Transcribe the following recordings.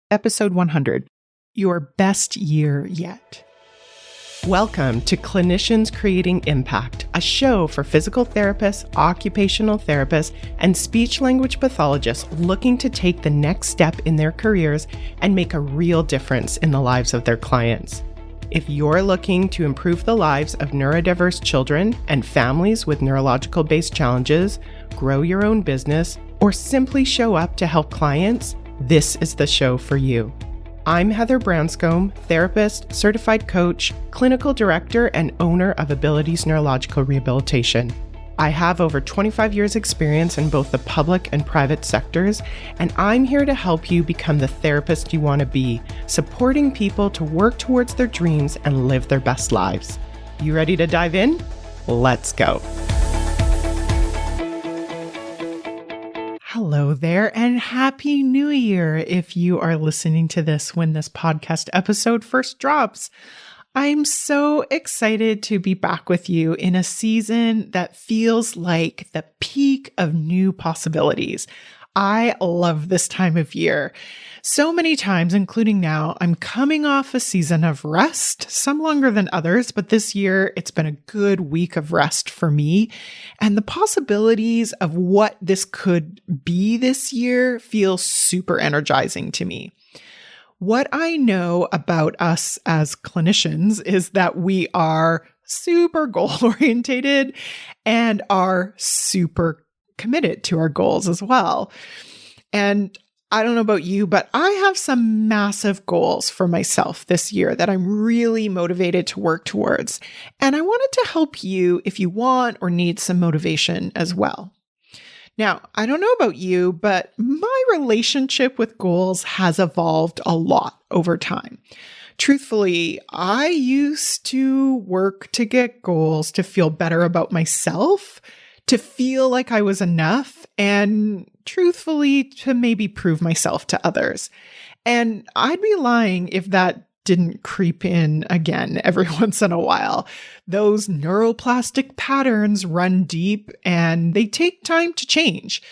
Episode 100, Your Best Year Yet. Welcome to Clinicians Creating Impact, a show for physical therapists, occupational therapists, and speech-language pathologists looking to take the next step in their careers and make a real difference in the lives of their clients. If you're looking to improve the lives of neurodiverse children and families with neurological-based challenges, grow your own business, or simply show up to help clients, this is the show for you. I'm Heather Branscombe, therapist, certified coach, clinical director, and owner of Abilities Neurological Rehabilitation. I have over 25 years experience in both the public and private sectors, and I'm here to help you become the therapist you want to be, supporting people to work towards their dreams and live their best lives. You ready to dive in? Let's go. Hello there, and Happy New Year if you are listening to this when this podcast episode first drops. I'm so excited to be back with you in a season that feels like the peak of new possibilities. I love this time of year. So many times, including now, I'm coming off a season of rest, some longer than others, but this year it's been a good week of rest for me. And the possibilities of what this could be this year feel super energizing to me. What I know about us as clinicians is that we are super goal-oriented and are super committed to our goals as well. And I don't know about you, but I have some massive goals for myself this year that I'm really motivated to work towards. And I wanted to help you if you want or need some motivation as well. Now, I don't know about you, but my relationship with goals has evolved a lot over time. Truthfully, I used to work to get goals to feel better about myself, to feel like I was enough, and truthfully, to maybe prove myself to others. And I'd be lying if that didn't creep in again every once in a while. Those neuroplastic patterns run deep and they take time to change.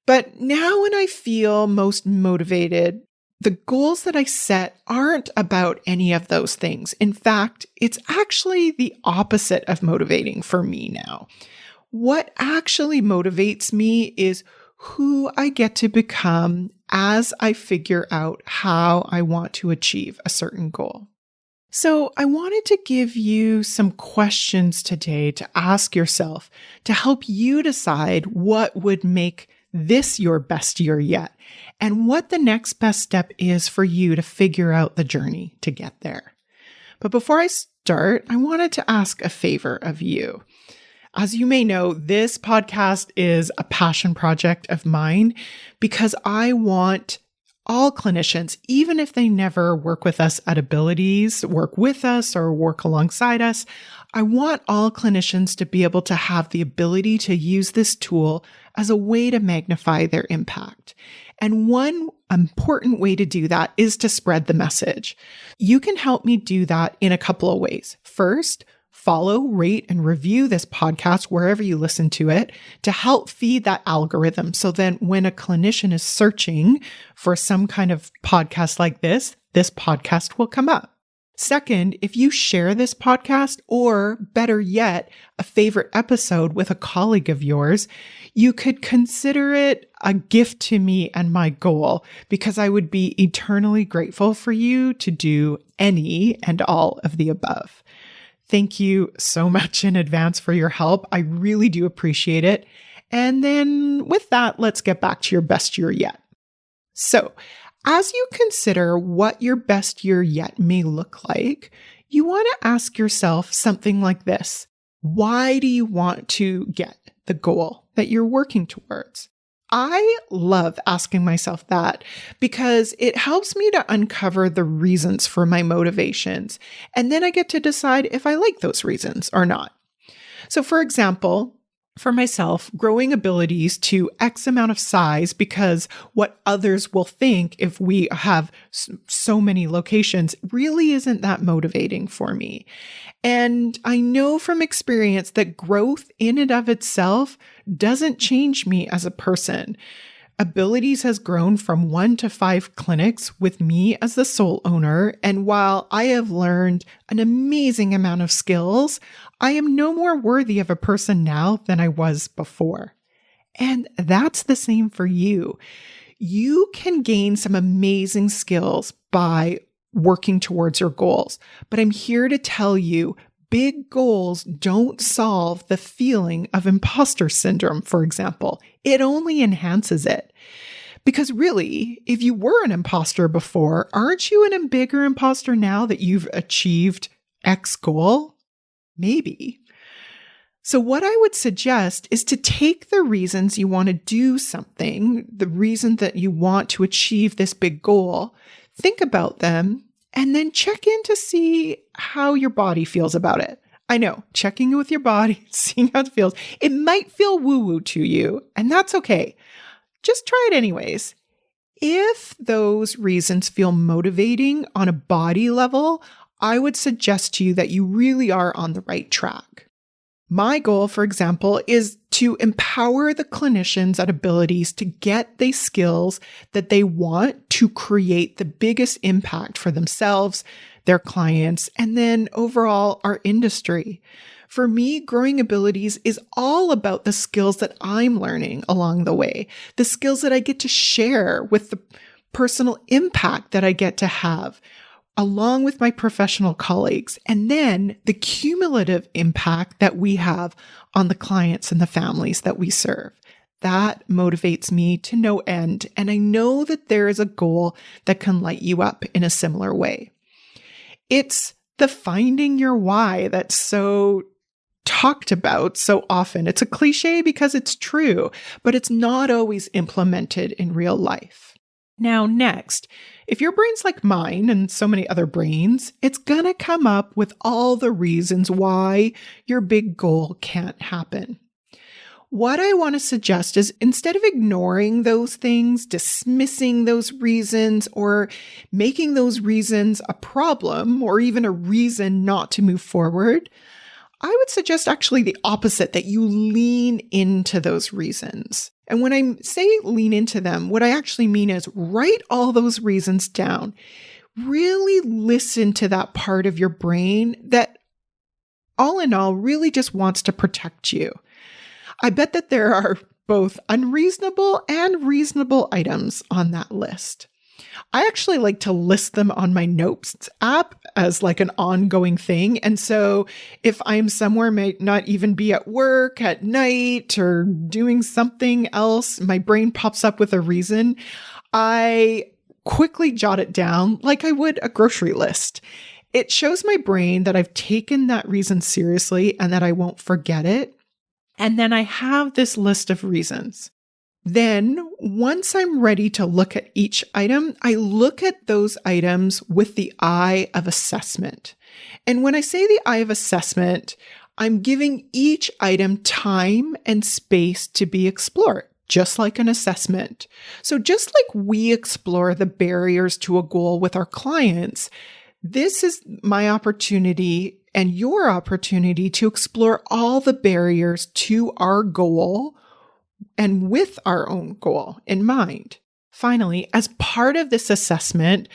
But now when I feel most motivated, the goals that I set aren't about any of those things. In fact, it's actually the opposite of motivating for me now. What actually motivates me is who I get to become as I figure out how I want to achieve a certain goal. So I wanted to give you some questions today to ask yourself to help you decide what would make this your best year yet and what the next best step is for you to figure out the journey to get there. But before I start, I wanted to ask a favor of you. As you may know, this podcast is a passion project of mine because I want all clinicians, even if they never work with us at Abilities, work with us or work alongside us, I want all clinicians to be able to have the ability to use this tool as a way to magnify their impact. And one important way to do that is to spread the message. You can help me do that in a couple of ways. First, follow, rate, and review this podcast wherever you listen to it to help feed that algorithm. So then when a clinician is searching for some kind of podcast like this podcast will come up. Second, if you share this podcast, or better yet, a favorite episode with a colleague of yours, you could consider it a gift to me and my goal, because I would be eternally grateful for you to do any and all of the above. Thank you so much in advance for your help. I really do appreciate it. And then with that, let's get back to your best year yet. So, as you consider what your best year yet may look like, you want to ask yourself something like this. Why do you want to get the goal that you're working towards? I love asking myself that because it helps me to uncover the reasons for my motivations, and then I get to decide if I like those reasons or not. So for example, for myself, growing abilities to X amount of size because what others will think if we have so many locations really isn't that motivating for me. And I know from experience that growth in and of itself doesn't change me as a person. Abilities has grown from 1 to 5 clinics with me as the sole owner. And while I have learned an amazing amount of skills, I am no more worthy of a person now than I was before. And that's the same for you. You can gain some amazing skills by working towards your goals. But I'm here to tell you, big goals don't solve the feeling of imposter syndrome, for example. It only enhances it. Because really, if you were an imposter before, aren't you a bigger imposter now that you've achieved X goal? Maybe. So what I would suggest is to take the reasons you want to do something, the reason that you want to achieve this big goal, think about them, and then check in to see how your body feels about it. I know, checking in with your body, seeing how it feels. It might feel woo-woo to you, and that's okay. Just try it anyways. If those reasons feel motivating on a body level, I would suggest to you that you really are on the right track. My goal, for example, is to empower the clinicians at Abilities to get the skills that they want to create the biggest impact for themselves, their clients, and then overall our industry. For me, growing Abilities is all about the skills that I'm learning along the way, the skills that I get to share with the personal impact that I get to have, along with my professional colleagues, and then the cumulative impact that we have on the clients and the families that we serve. That motivates me to no end, and I know that there is a goal that can light you up in a similar way. It's the finding your why that's so talked about so often. It's a cliche because it's true, but it's not always implemented in real life. Now, next, if your brain's like mine and so many other brains, it's going to come up with all the reasons why your big goal can't happen. What I want to suggest is instead of ignoring those things, dismissing those reasons, or making those reasons a problem or even a reason not to move forward, I would suggest actually the opposite, that you lean into those reasons. And when I say lean into them, what I actually mean is write all those reasons down. Really listen to that part of your brain that, all in all, really just wants to protect you. I bet that there are both unreasonable and reasonable items on that list. I actually like to list them on my notes app as like an ongoing thing. And so if I'm somewhere, might not even be at work at night or doing something else, my brain pops up with a reason, I quickly jot it down like I would a grocery list. It shows my brain that I've taken that reason seriously and that I won't forget it. And then I have this list of reasons. Then, once I'm ready to look at each item, I look at those items with the eye of assessment. And when I say the eye of assessment, I'm giving each item time and space to be explored, just like an assessment. So just like we explore the barriers to a goal with our clients, this is my opportunity and your opportunity to explore all the barriers to our goal and with our own goal in mind. Finally, as part of this assessment,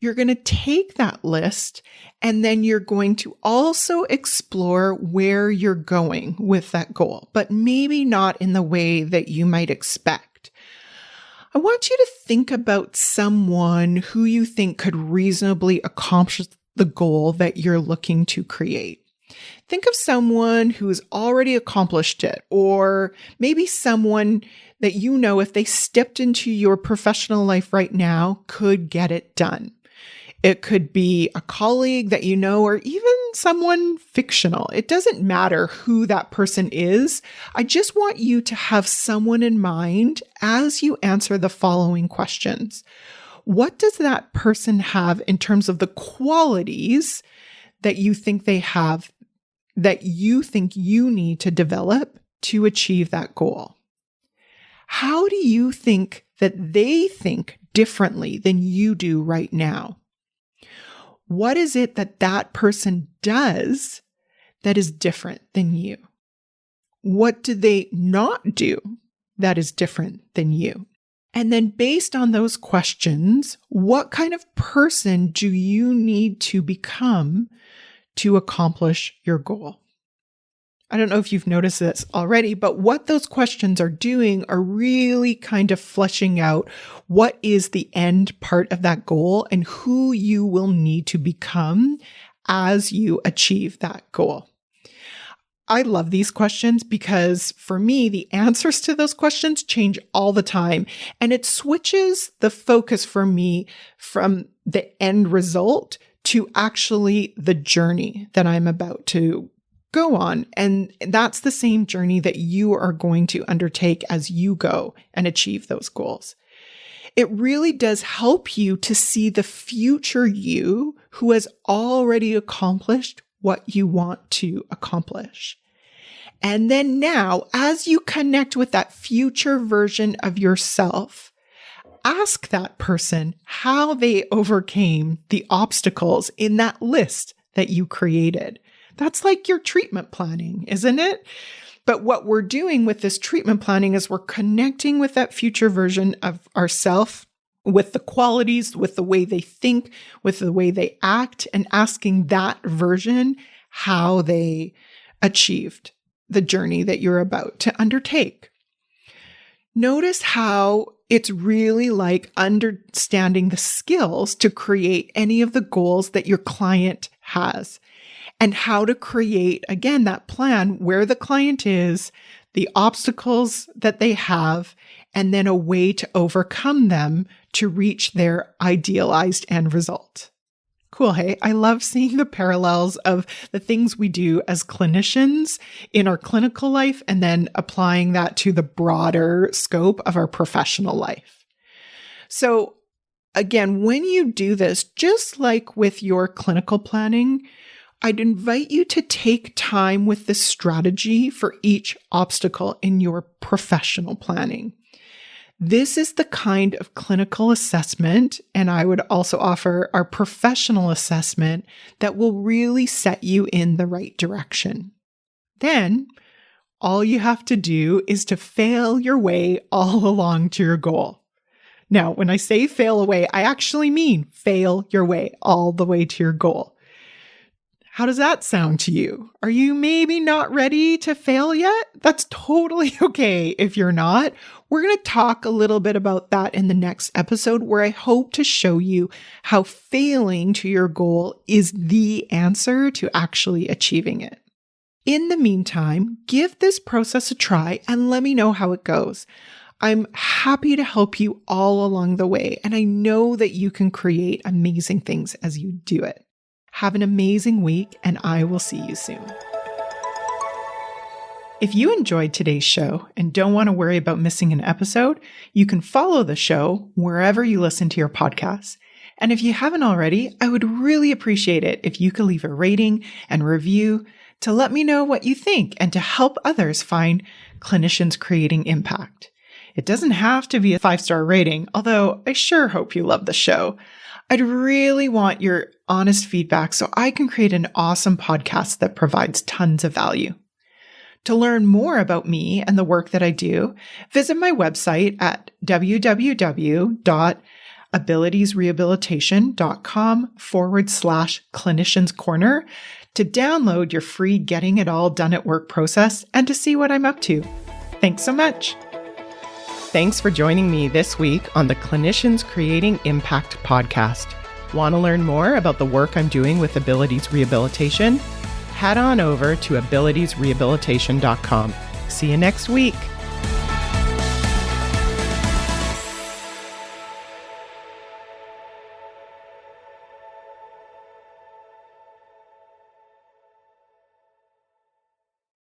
you're going to take that list and then you're going to also explore where you're going with that goal, but maybe not in the way that you might expect. I want you to think about someone who you think could reasonably accomplish the goal that you're looking to create. Think of someone who's already accomplished it, or maybe someone that you know if they stepped into your professional life right now could get it done. It could be a colleague that you know, or even someone fictional. It doesn't matter who that person is. I just want you to have someone in mind as you answer the following questions. What does that person have in terms of the qualities that you think they have, that you think you need to develop to achieve that goal? How do you think that they think differently than you do right now? What is it that that person does that is different than you? What do they not do that is different than you? And then based on those questions, what kind of person do you need to become to accomplish your goal? I don't know if you've noticed this already, but what those questions are doing are really kind of fleshing out what is the end part of that goal and who you will need to become as you achieve that goal. I love these questions because for me, the answers to those questions change all the time. And it switches the focus for me from the end result to actually the journey that I'm about to go on. And that's the same journey that you are going to undertake as you go and achieve those goals. It really does help you to see the future you who has already accomplished what you want to accomplish. And then now, as you connect with that future version of yourself, ask that person how they overcame the obstacles in that list that you created. That's like your treatment planning, isn't it? But what we're doing with this treatment planning is we're connecting with that future version of ourselves, with the qualities, with the way they think, with the way they act, and asking that version how they achieved the journey that you're about to undertake. Notice how it's really like understanding the skills to create any of the goals that your client has, and how to create, again, that plan where the client is, the obstacles that they have, and then a way to overcome them to reach their idealized end result. Cool, hey? I love seeing the parallels of the things we do as clinicians in our clinical life and then applying that to the broader scope of our professional life. So again, when you do this, just like with your clinical planning, I'd invite you to take time with this strategy for each obstacle in your professional planning. This is the kind of clinical assessment, and I would also offer our professional assessment that will really set you in the right direction. Then, all you have to do is to fail your way all along to your goal. Now, when I say fail away, I actually mean fail your way all the way to your goal. How does that sound to you? Are you maybe not ready to fail yet? That's totally okay if you're not. We're going to talk a little bit about that in the next episode, where I hope to show you how failing to your goal is the answer to actually achieving it. In the meantime, give this process a try and let me know how it goes. I'm happy to help you all along the way, and I know that you can create amazing things as you do it. Have an amazing week, and I will see you soon. If you enjoyed today's show and don't want to worry about missing an episode, you can follow the show wherever you listen to your podcasts. And if you haven't already, I would really appreciate it if you could leave a rating and review to let me know what you think and to help others find clinicians creating impact. It doesn't have to be a 5-star rating, although I sure hope you love the show. I'd really want your honest feedback so I can create an awesome podcast that provides tons of value. To learn more about me and the work that I do, visit my website at www.abilitiesrehabilitation.com/clinicians corner to download your free Getting It All Done at Work process and to see what I'm up to. Thanks so much. Thanks for joining me this week on the Clinicians Creating Impact podcast. Want to learn more about the work I'm doing with Abilities Rehabilitation? Head on over to abilitiesrehabilitation.com. See you next week.